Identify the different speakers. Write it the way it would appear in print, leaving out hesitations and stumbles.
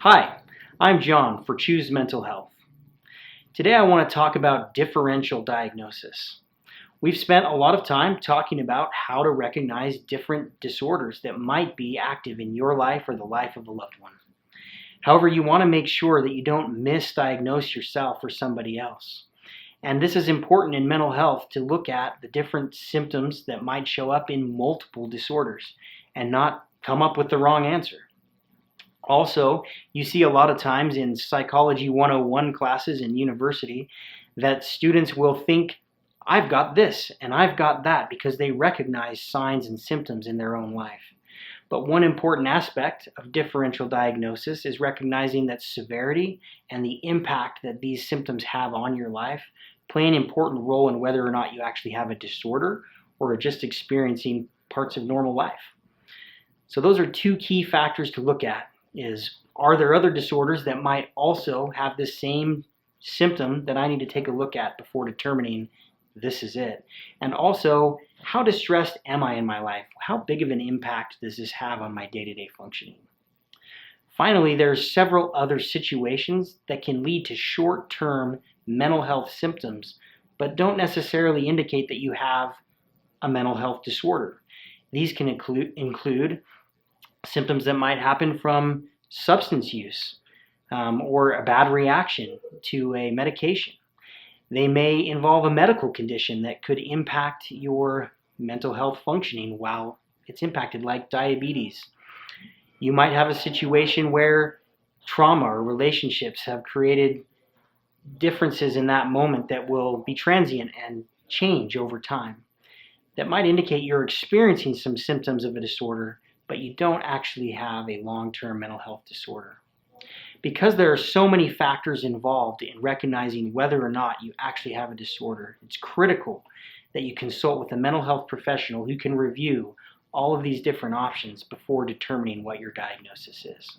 Speaker 1: Hi, I'm John for Choose Mental Health. Today I want to talk about differential diagnosis. We've spent a lot of time talking about how to recognize different disorders that might be active in your life or the life of a loved one. However, you want to make sure that you don't misdiagnose yourself or somebody else. And this is important in mental health to look at the different symptoms that might show up in multiple disorders and not come up with the wrong answer. Also, you see a lot of times in Psychology 101 classes in university that students will think, I've got this and I've got that because they recognize signs and symptoms in their own life. But one important aspect of differential diagnosis is recognizing that severity and the impact that these symptoms have on your life play an important role in whether or not you actually have a disorder or are just experiencing parts of normal life. So those are two key factors to look at. Are there other disorders that might also have the same symptom that I need to take a look at before determining this is it? And also, how distressed am I in my life? How big of an impact does this have on my day-to-day functioning? Finally, there's several other situations that can lead to short-term mental health symptoms, but don't necessarily indicate that you have a mental health disorder. These can include symptoms that might happen from substance use or a bad reaction to a medication. They may involve a medical condition that could impact your mental health functioning while it's impacted, like diabetes. You might have a situation where trauma or relationships have created differences in that moment that will be transient and change over time. That might indicate you're experiencing some symptoms of a disorder, but you don't actually have a long-term mental health disorder. Because there are so many factors involved in recognizing whether or not you actually have a disorder, it's critical that you consult with a mental health professional who can review all of these different options before determining what your diagnosis is.